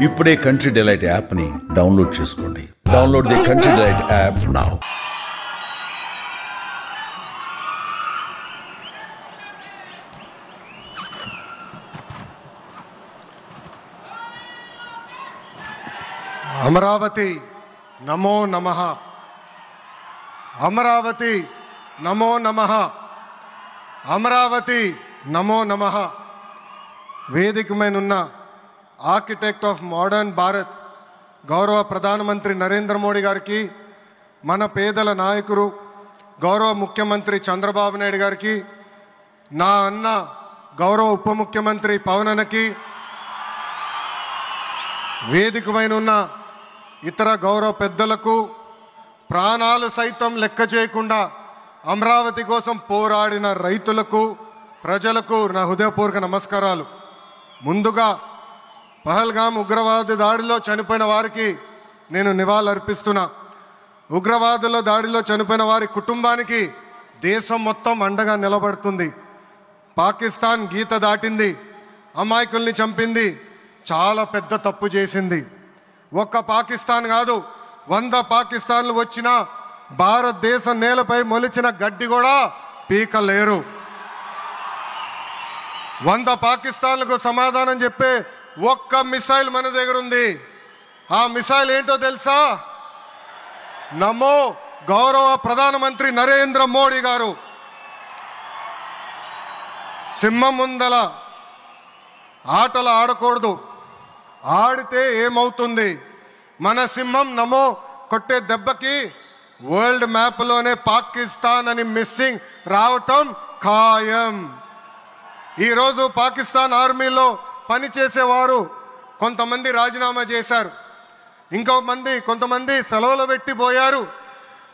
ఇప్పుడే country delight యాప్ని download చేసుకోండి. Download the country delight app now. Amaravati నమో నమః. అమరావతి నమో నమః. అమరావతి నమో నమః. వేదిక మీద ఉన్న ఆర్కిటెక్ట్ ఆఫ్ మోడర్న్ భారత్ గౌరవ ప్రధానమంత్రి నరేంద్ర మోడీ గారికి, మన పేదల నాయకుడు గౌరవ ముఖ్యమంత్రి చంద్రబాబు నాయుడు గారికి, నా అన్న గౌరవ ఉప ముఖ్యమంత్రి పవన్ అన్నకి, వేదిక పైన ఉన్న ఇతర గౌరవ పెద్దలకు, ప్రాణాలు సైతం లెక్క చేయకుండా అమరావతి కోసం పోరాడిన రైతులకు, ప్రజలకు నా హృదయపూర్వక నమస్కారాలు. ముందుగా పహల్గామ్ ఉగ్రవాద దాడిలో చనిపోయిన వారికి నేను నివాళులర్పిస్తున్నా. ఉగ్రవాదుల దాడిలో చనిపోయిన వారి కుటుంబానికి దేశం మొత్తం అండగా నిలబడుతుంది. పాకిస్తాన్ గీత దాటింది, అమాయకుల్ని చంపింది, చాలా పెద్ద తప్పు చేసింది. ఒక్క పాకిస్తాన్ కాదు, 100 పాకిస్తాన్లు వచ్చినా భారతదేశ నేలపై మొలిచిన గడ్డి కూడా పీకలేరు. 100 పాకిస్తాన్లకు సమాధానం చెప్పే ఒక్క మిసైల్ మన దగ్గర ఉంది. ఆ మిసైల్ ఏంటో తెలుసా? నమో గౌరవ ప్రధానమంత్రి నరేంద్ర మోడీ గారు. సింహం ముందల ఆటలు ఆడకూడదు, ఆడితే ఏమవుతుంది? మన సింహం నమో కొట్టే దెబ్బకి వరల్డ్ మ్యాప్లోనే పాకిస్తాన్ అని మిస్సింగ్ రావటం ఖాయం. ఈరోజు పాకిస్తాన్ ఆర్మీలో పనిచేసేవారు కొంతమంది రాజీనామా చేశారు, కొంతమంది సెలవులు పెట్టిపోయారు.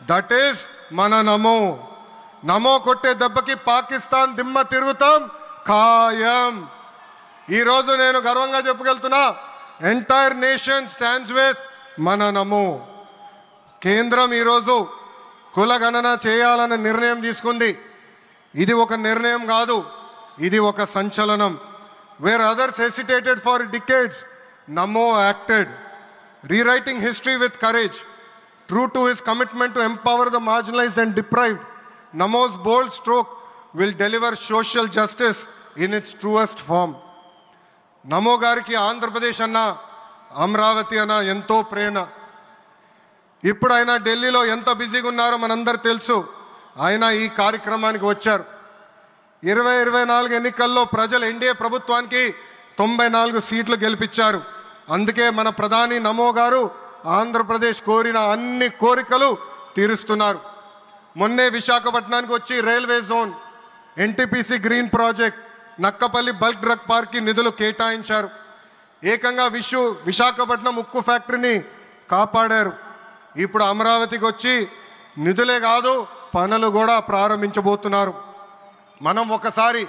దట్ ఈస్ మన నమో. నమో కొట్టే దెబ్బకి పాకిస్తాన్ దిమ్మ తిరుగుతాం ఖాయం. ఈరోజు నేను గర్వంగా చెప్పగలుగుతున్నా, ఎంటైర్ నేషన్ స్టాండ్స్ విత్ మన నమో. కేంద్రం ఈరోజు కులగణన చేయాలన్న నిర్ణయం తీసుకుంది. ఇది ఒక నిర్ణయం కాదు, ఇది ఒక సంచలనం. Where others hesitated for decades, Namo acted, rewriting history with courage. True to his commitment to empower the marginalized and deprived, Namo's bold stroke will deliver social justice in its truest form. నమో గారికి ఆంధ్రప్రదేశ్ అన్న, అమరావతి అన్న ఎంతో ప్రేమ. ఇప్పుడు ఆయన ఢిల్లీలో ఎంత బిజీగా ఉన్నారో మనందరూ తెలుసు. ఆయన ఈ కార్యక్రమానికి వచ్చారు. 2024 ఎన్నికల్లో ప్రజలు ఎన్డీఏ ప్రభుత్వానికి 94 సీట్లు గెలిపించారు. అందుకే మన ప్రధాని నమో గారు ఆంధ్రప్రదేశ్ కోరిన అన్ని కోరికలు తీరుస్తున్నారు. మొన్నే విశాఖపట్నానికి వచ్చి railway zone, NTPC green project, Nakkapalli bulk drug పార్క్కి నిధులు కేటాయించారు. ఏకంగా విశాఖపట్నం ఉక్కు ఫ్యాక్టరీని కాపాడారు. ఇప్పుడు అమరావతికి వచ్చి నిధులే కాదు పనులు కూడా ప్రారంభించబోతున్నారు. మనం ఒకసారి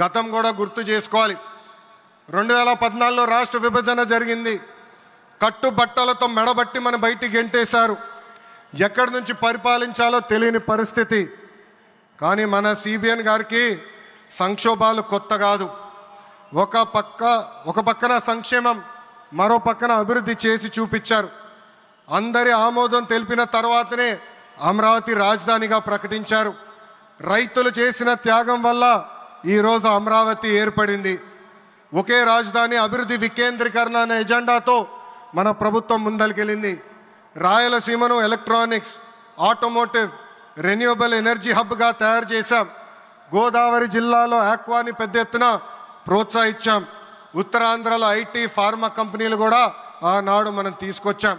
గతం కూడా గుర్తు చేసుకోవాలి. 2014లో రాష్ట్ర విభజన జరిగింది. కట్టుబట్టలతో మెడబట్టి మన బయటికి గెంటేశారు. ఎక్కడి నుంచి పరిపాలించాలో తెలియని పరిస్థితి. కానీ మన సిబిఎన్ గారికి సంక్షోభాలు కొత్త కాదు. ఒక పక్కన సంక్షేమం, మరో పక్కన అభివృద్ధి చేసి చూపించారు. అందరి ఆమోదం తెలిపిన తర్వాతనే అమరావతి రాజధానిగా ప్రకటించారు. రైతులు చేసిన త్యాగం వల్ల ఈరోజు అమరావతి ఏర్పడింది. ఒకే రాజధాని, అభివృద్ధి వికేంద్రీకరణ అనే ఎజెండాతో మన ప్రభుత్వం ముందరికెళ్ళింది. రాయలసీమను ఎలక్ట్రానిక్స్, ఆటోమోటివ్, రెన్యూవబుల్ ఎనర్జీ హబ్గా తయారు చేశాం. గోదావరి జిల్లాలో ఆక్వాని పెద్ద ఎత్తున ప్రోత్సహించాం. ఉత్తరాంధ్రలో ఐటీ, ఫార్మా కంపెనీలు కూడా ఆనాడు మనం తీసుకొచ్చాం.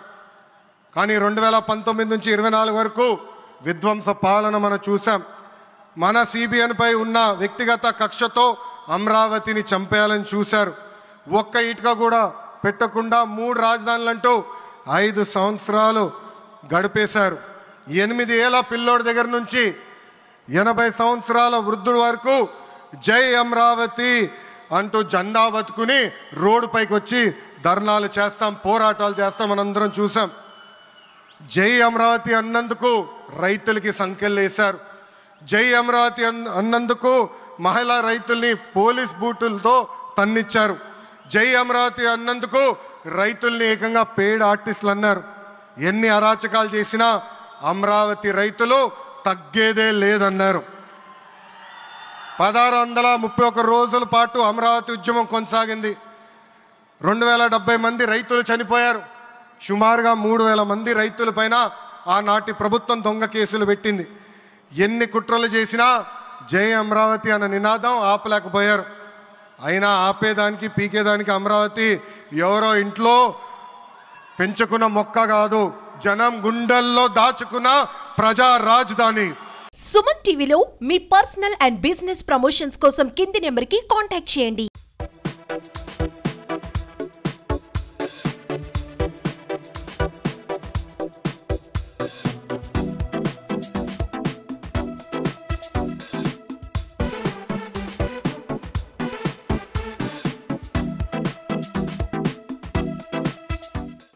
కానీ 2019 నుంచి 24 వరకు విధ్వంస పాలన మనం చూసాం. మన సిబిఎన్పై ఉన్న వ్యక్తిగత కక్షతో అమరావతిని చంపేయాలని చూశారు. ఒక్క ఇటుక కూడా పెట్టకుండా 3 రాజధానులంటూ 5 సంవత్సరాలు గడిపేశారు. 8 ఏళ్ల పిల్లోడి దగ్గర నుంచి 80 సంవత్సరాల వృద్ధుడి వరకు జై అమరావతి అంటూ జెండా బతుకుని రోడ్డు పైకి వచ్చి ధర్నాలు చేస్తాం, పోరాటాలు చేస్తాం మనందరం చూసాం. జై అమరావతి అన్నందుకు రైతులకి సంఖ్యలు వేశారు. జై అమరావతి అన్నందుకు మహిళా రైతుల్ని పోలీస్ బూటులతో తన్నిచ్చారు. జై అమరావతి అన్నందుకు రైతుల్ని ఏకంగా పేడ్ ఆర్టిస్టులు అన్నారు. ఎన్ని అరాచకాలు చేసినా అమరావతి రైతులు తగ్గేదే లేదన్నారు. 1631 రోజుల పాటు అమరావతి ఉద్యమం కొనసాగింది. 2070 మంది రైతులు చనిపోయారు. సుమారుగా 3000 మంది రైతుల పైన ఆనాటి ప్రభుత్వం దొంగ కేసులు పెట్టింది. ఎన్ని కుట్రలు చేసినా జై అమరావతి అన్న నినాదం ఆపలేకపోయారు. అయినా ఆపేదానికి పీకేదానికి అమరావతి ఎవరో ఇంట్లో పెంచుకున్న మొక్క కాదు, జనం గుండెల్లో దాచుకున్న ప్రజా రాజధాని. సుమన్ టీవీలో మీ పర్సనల్ అండ్ బిజినెస్ ప్రమోషన్స్ కోసం కింది నెంబర్కి కాంటాక్ట్ చేయండి.